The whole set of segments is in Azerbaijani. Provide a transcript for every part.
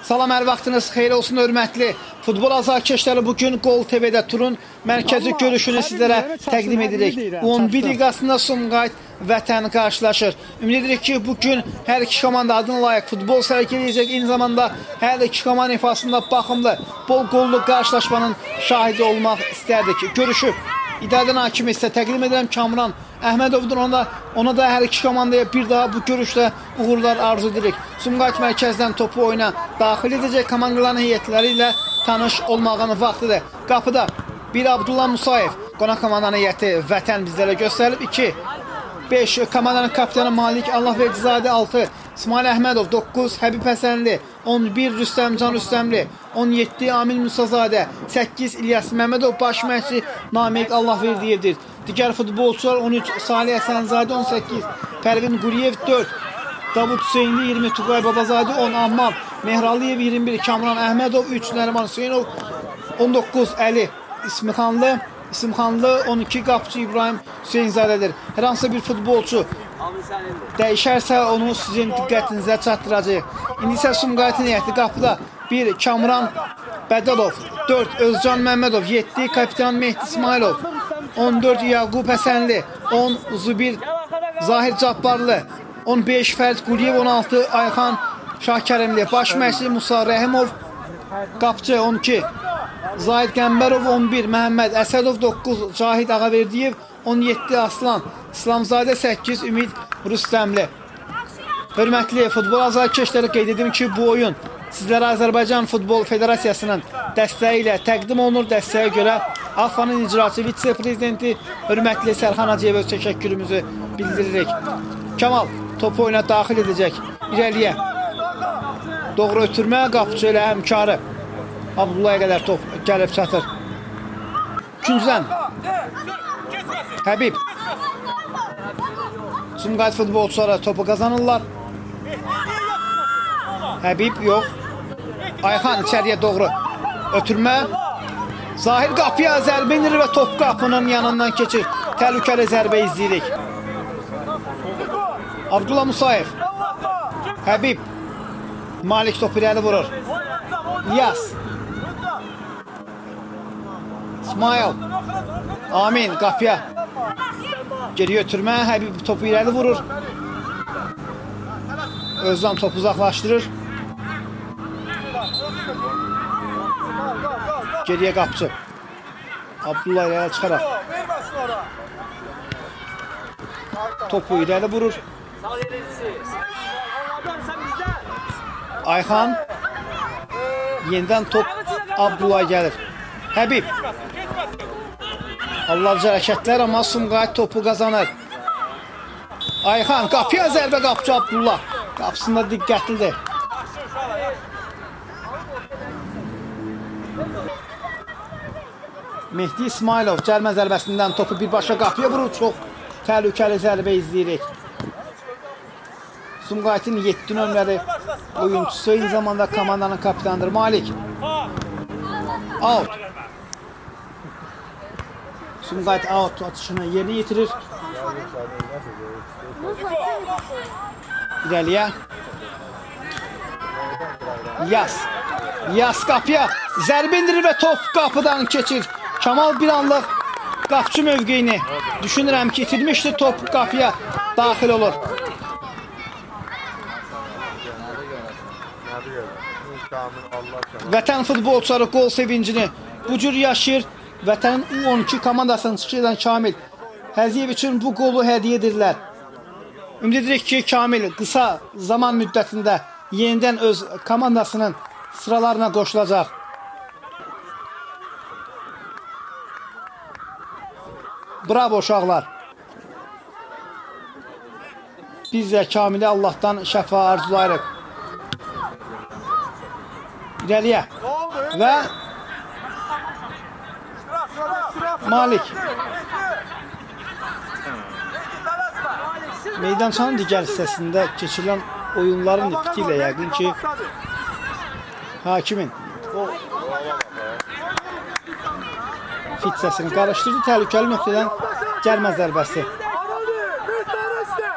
Salam, hər vaxtınız xeyir olsun hörmətli futbol azarkeşləri. Bugün Gol TV-də turun mərkəzi görüşünü sizlərə təqdim edirik. 11 liqasında Sumqayıt Vətən qarşılaşır. Ümid edirik ki, bugün hər iki komanda adına layiq futbol sərgiləyəcək. Eyni zamanda hər iki komanda ifasında baxımlı, bol qollu qarşılaşmanın şahidi olmaq istərdik. Görüşüb İdarədən hakimi isə təqdim edirəm Kamran Əhmədovdur. Ona da hər iki komandaya bir daha bu görüşdə uğurlar arzu edirik. Sumqayıt mərkəzdən topu oyuna daxil edəcək komandaların heyətləri ilə tanış olmağın vaxtıdır. Qapıda bir Abdullah Musayev, qonaq komandanın heyəti Vətən bizlərə göstərilib. 2, 5 komandanın kapitani Malik Allahverdizadə, 6 İsmail Əhmədov, 9 Həbib Həsənli, 11 Rüstəmcan Rüstəmli, 17 Amil Musazadə, 8 İlyas Məmmədov, baş məşqçi Namiq Allahverdiyevdir. Digər futbolçular 13 Salih Həsənzadə, 18 Pərvin Quriyev, 4 Davud Hüseynli, 20 Tuqay Babazadə, 10 Ammar Mehraliyev, 21 Kamran Əhmədov, 3 Nəriman Hüseynov, 19 Əli İsmxanlı, 12 qapıcı İbrahim Hüseynzadədir. Hər hansı bir futbolçu dəyişərsə onu sizin diqqətinizə çatdıracaq. İndi isə Sumqayıtın heyəti qapıda 1 Kamran Bədəlov, 4 Özcan Məmmədov, 7 kapitan Mehdi İsmailov, 14 Yaqub Həsənli, 10 Zubir Zahir Cabbarlı, 15 Fərd Quliyev, 16 Ayxan Şahkərimli, baş məşqçi Musa Rəhimov, qapıcı 12 Zahid Qəmbərov, 11 Məhəmməd Əsədov, 9 Cahid Ağaverdiyev, 17 Aslan İslamzadə, 8 Ümid Rüstəmli. Hörmətli futbol azarkeşləri, qeyd edim ki, bu oyun sizlərə Azərbaycan Futbol Federasiyasının dəstəyi ilə təqdim olunur. Dəstəyə görə AFFA-nın icraçı vitse-prezidenti hörmətli Sərxan Hacıyevə təşəkkürümüzü bildiririk. Kamal topu oyuna daxil edəcək. İrəliyə doğru ötürmə, qapıcı ilə həmkarı Abdullah'a qədər top gəlib çatır. Küncdən Həbib. Sumqayıt futbolçuları topu qazanırlar. Həbib yox. Ayxan içəriyə doğru ötürmə. Zahir qapıya zərbə indirir və top qapının yanından keçir. Təhlükəli zərbə izləyirik. Abdullah Musayev. Həbib. Malik topu irəli vurur. İlyas. İsmail. Amin qapıya. Geriyə ötürmə. Həbib topu irəli vurur. Özcan topu uzaqlaşdırır. Geriyə qapıcı. Abdullah irəli çıxaraq topu irəli vurur. Ayxan. Yenidən top Abdullah gəlir. Həbib. Allahca hərəkətlər, amma Sumqayıt topu qazanır. Ayxan qapıya zərbə, qapıcı Abdullah. Qapısında diqqətlidir. Mehdi İsmailov cəlmə zərbəsindən topu birbaşa qapıya vurur. Çox təhlükəli zərbə izləyirik. Sumqayıtın 7 nömrəli oyuncusu, eyni zamanda komandanın kapitanıdır Malik. Out. Sumqayıt out atışını yerinə yetirir. İrəliyə. Yas qapıya zərbə indirir və top qapıdan keçir. Kamal bir anlıq qapıcı mövqeyini düşünürəm ki, itirmişdi, top qapıya daxil olur. Vətən futbolçuları qol sevincini bu cür yaşayır. Vətənin U12 komandasının çıxış edən Kamil Həziyev üçün bu qolu hədiyyə edirlər. Ümid edirik ki, Kamil qısa zaman müddətində yenidən öz komandasının sıralarına qoşulacaq. Bravo uşaqlar. Biz də Kamil'e Allah'tan şəfa arzulayırıq. İrəliyə. Və Malik. Meydançanın digər hissəsində keçirilən oyunların ipti ilə yəqin ki, hakimin fit səsini qarışdırdı. Təhlükəli nöqtədən cəlmə zərbəsi.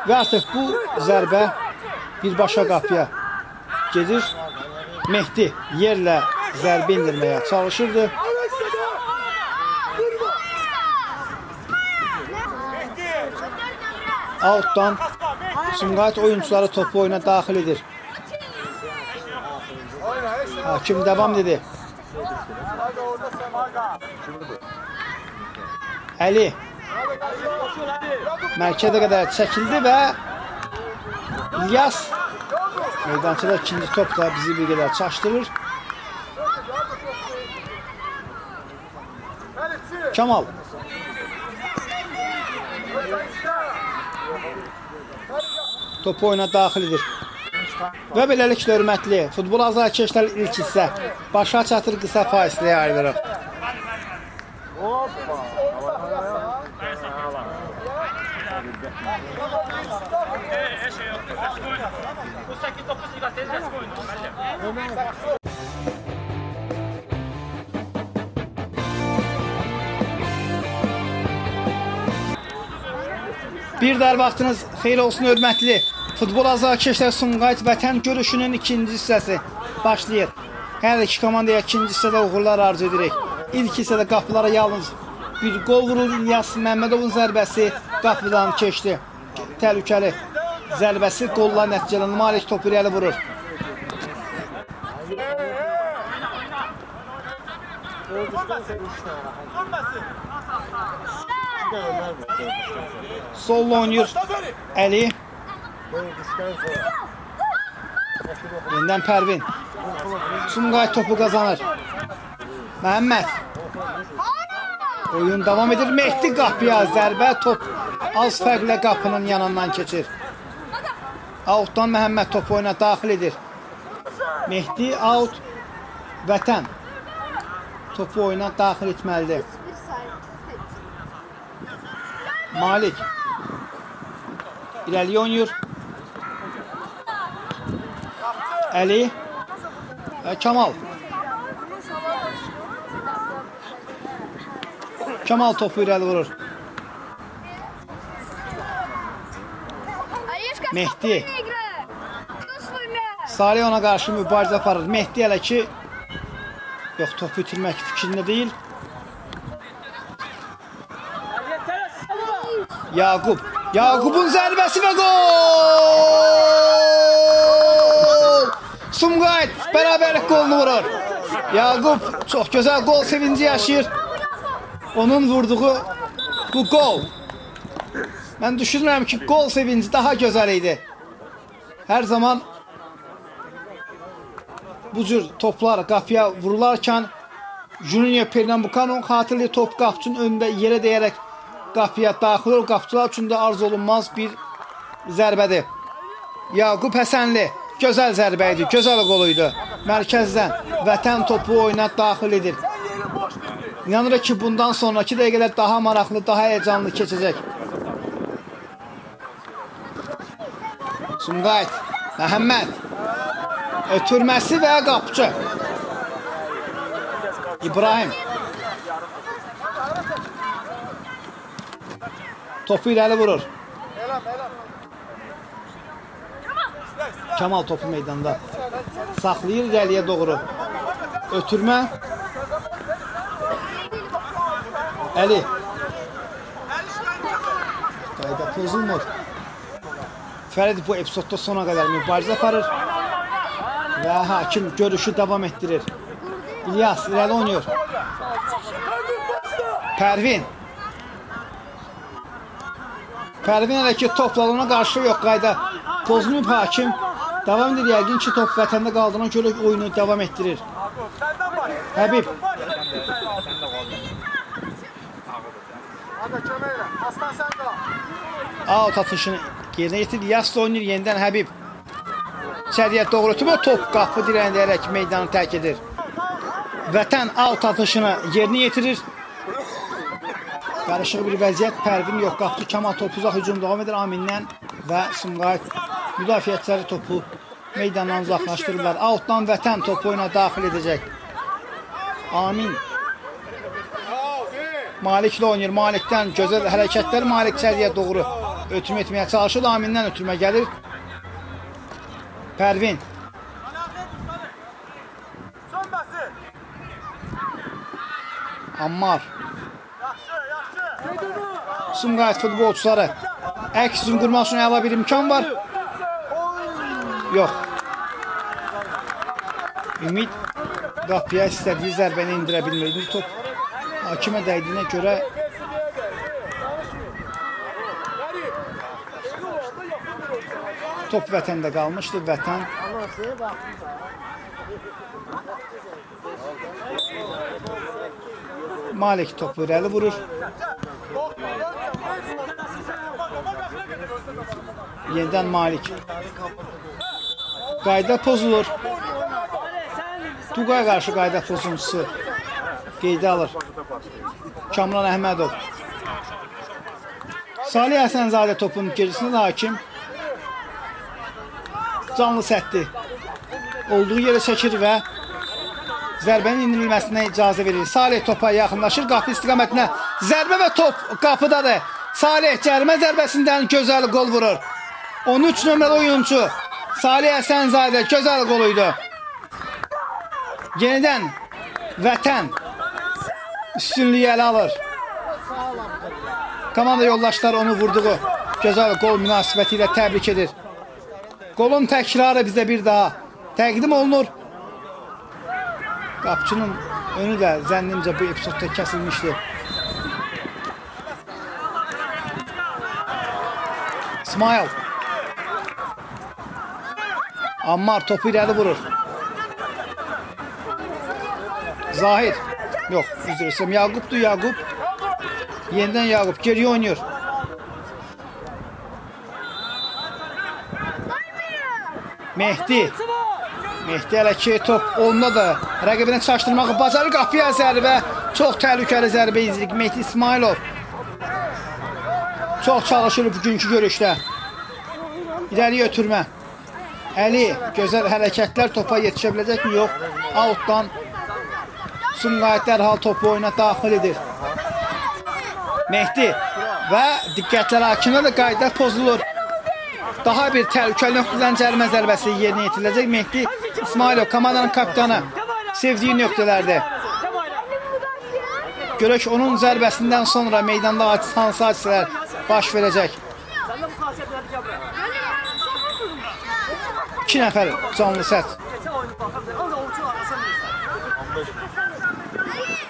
Və artıq bu zərbə birbaşa qapıya gedir. Mehdi yerlə zərbə indirməyə çalışırdı. Outdan Sumqayıt oyuncuları topu oyuna daxil edir. Hakim devam dedi. Əli mərkəzə qədər çəkildi və İlyas meydançada ikinci top da bizi bir qədər çaşdırır. Kamal topu oyuna daxil edir. Və beləliklə hörmətli futbol azarkeşlər ilk hissə başa çatır, qısa faizliyə ayrılırıq. Bir daha vaxtınız xeyir olsun hörmətli futbol azarkeşlər Sumqayıt vətən görüşünün ikinci hissəsi başlayır. Hər iki komandaya ikinci hissədə uğurlar arzu edirik. İlk hissədə qapılara yalnız bir gol vuruldu. İlyas Məmmədovun zərbəsi qapıdan keçdi. Təhlükəli zərbəsi qolla nəticələnir. Malik topu irəli vurur. Solla oynayır Əli. Yeniden Pərvin. Sumqayıt topu qazanır. Məhəmməd. Oyun devam edir. Mehdi qapıya zərbə. Top az fərqlə qapının yanından keçir. Outdan Məhəmməd topu oyuna daxil edir. Mehdi out. Vətən topu oyuna daxil etməlidir. Malik İrəliyə oynayır. Əli və Kamal. Kamal topu irəli vurur. Mehdi. Salih ona qarşı mübarizə aparır. Mehdi hələ ki yox, topu itirmək fikrində deyil. Yaqub. Yaqubun zərbəsi və gol! Sumqayıt bərabərlik golunu vurur. Yaqub çox gözəl gol sevinci yaşayır. Onun vurduğu bu gol. Mən düşünürəm ki, gol sevinci daha gözəl idi. Hər zaman bu cür toplar qapıya vurularkən Junior Pernambucan'ın xatirli top qapçının önündə yerə dəyərək qapıya daxil olur. Qapçılar üçün də arzu olunmaz bir zərbədir. Yaqub Həsənli gözəl zərbə idi, gözəl qol idi. Mərkəzdən vətən topu oyuna daxil edir. İnanırıq ki, bundan sonraki dəqiqələr daha maraqlı, daha heyecanlı keçəcək. Sumqayıt, Məhəmməd ötürməsi və qapçı İbrahim topu irəli vurur. Kamal topu meydanda saxlayır, irəliyə doğru ötürmə. Əli qayda pozulmur. Fərid bu epizodda sona qədər mübarizə aparır və hakim görüşü davam etdirir. İlyas irəli oynuyor. Pərvin. Pərvin hələ ki topla ona qarşı yox, qayda pozulmayıb. Hakim davam edir. Yəqin ki top vətəndə qaldığına görə oyunu davam etdirir. Həbib. Out atışını yerinə yetir. İlyas da oynayır. Yenidən Həbib. İçəriyə doğru ötürmə. Top qapı dirəyən deyərək meydanı tərk edir. Vətən out atışını yerinə yetirir. Qarışıq bir vəziyyət. Pərvin yox, qapçı Kamal topu uzaq hücum davam edir. Amindən və Sumqayıt müdafiəçiləri topu meydandan uzaqlaşdırırlar. Outdan vətən topu oyuna daxil edəcək. Amin. Maliklə oynayır. Malikdən gözəl hərəkətlər. Malik içəriyə doğru ötürmə etməyə çalışır. Amindən ötürmə gəlir. Pərvin. Ammar. Sumqayıt futbolçuları. Əks hücum qurmaq üçün əla bir imkan var. Yox. Ümid qapıya istədiyi zərbəni indirə bilmirdi. Top hakimə dəydiyinə görə top vətəndə qalmışdı. Vətən Malik topu irəli vurur. Yenidən Malik. Qayda pozulur. Tugay qarşı qayda pozuntusu qeydə alır. Kamran Əhmədov. Salih Həsənzadə topun gerisinə də hakim. Canlı sətdi. Olduğu yerə çəkir və zərbənin indirilməsinə icazə verir. Salih topa yaxınlaşır. Qapı istiqamətinə zərbə və top qapıdadır. Salih cərimə zərbəsindən gözəl qol vurur. 13 nömrəli oyuncu Salih Həsənzadə gözəl qoluydu. Yenidən Vətən üstünlüyü ələ alır. Komanda yoldaşları onu vurduğu gözəl qol münasibəti ilə təbrik edir. Qolun təkrarı bizə bir daha təqdim olunur. Qapçının önü də zənnimcə bu epizodda kəsilmişdi. İsmail. Ammar topu irəli vurur. Zahir. Yox, üzr istəyirəm. Yaqubdur, Yaqub. Yenidən Yaqub geriyə oynayır. Mehdi. Mehdi hələ ki top onda da rəqibini çaşdırmağı bacarır. Qapıya zərbə. Çox təhlükəli zərbə izlədik. Mehdi İsmailov. Çox çalışır bugünkü görüşdə. İrəliyə ötürmə. Əli gözəl hərəkətlər, topa yetişə biləcəkmi? Yox. Outdan Sumqayıt dərhal topu oyuna daxil edir. Mehdi və diqqətlər hakimdə də qayda pozulur. Daha bir təhlükəli nöqtədən cərimə zərbəsi yerinə yetiriləcək. Mehdi İsmailov komandanın kapitanı sevdiyi nöqtələrdir. Görək onun zərbəsindən sonra meydanda hansı hadisələr baş verəcək. 2 nəfər canlı sət.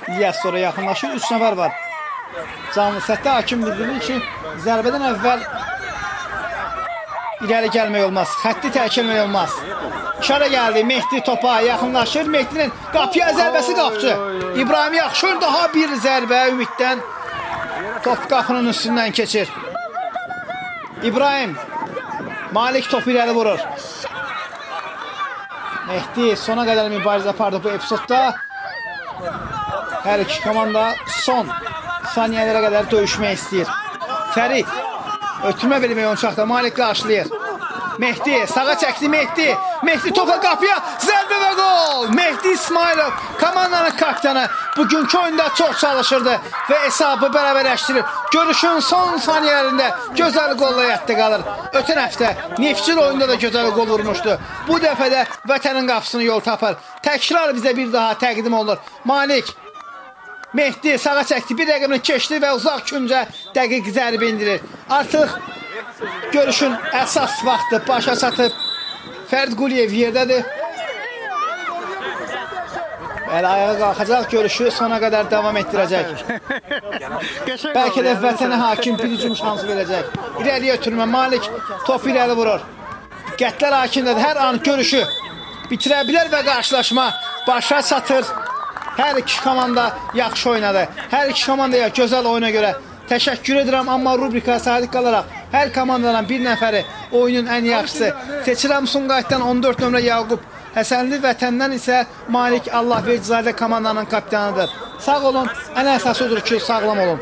İlyas sonra yaxınlaşır. 3 nəfər var. Canlı sətdə hakim bildirir ki, zərbədən əvvəl irəli gəlmək olmaz. Xətti təkilmək olmaz. İşarə gəldi. Mehdi topa yaxınlaşır. Mehdinin qapıya zərbəsi qapçı. İbrahim Yaxşur daha bir zərbə Ümiddən. Top qapının üstündən keçir. İbrahim. Malik topu irəli vurur. Mehdi sona qədər mübarizə apardı bu epizodda. Hər iki komanda son saniyələrə qədər döyüşmək istəyir. Fərid ötürmə vermək oyuncaqda. Malik qarşılayır. Mehdi sağa çəkdi. Mehdi topa qapıya zərbə və qol. Mehdi İsmailov komandanın kapitanı bugünkü oyunda çox çalışırdı və hesabı bərabərləşdirir. Görüşün son saniyələrində gözəl qolla yətdə qalır. Ötən həftə Neftçil oyunda da gözəl qol vurmuşdu. Bu dəfə də vətənin qapısını yol tapar. Təkrar bizə bir daha təqdim olur. Malik Mehdi sağa çəkdi. Bir rəqibini keçdi və uzaq küncə dəqiq zərbə indirir. Artıq görüşün əsas vaxtı başa çatıb. Fərid Quliyev yerdədir. Bəli, ayağa qalxacaq, görüşü sona qədər davam etdirəcək. Bəlkə də vətənə hakim bir hücum şansı verəcək. İrəliyə ötürmə. Malik topu irəli vurur. Diqqətlər hakimdədir. Hər an görüşü bitirə bilər və qarşılaşma başa çatır. Hər iki komanda yaxşı oynadı. Hər iki komandaya gözəl oyuna görə təşəkkür edirəm, amma rubrika sadiq qalaraq hər komandadan bir nəfəri oyunun ən yaxşısı seçirəm. Sumqayıtdan 14 nömrə Yaqub Həsənli, Vətəndən isə Malik Allahverdizadə komandanın kapitanıdır. Sağ olun, ən əsası odur ki, sağlam olun.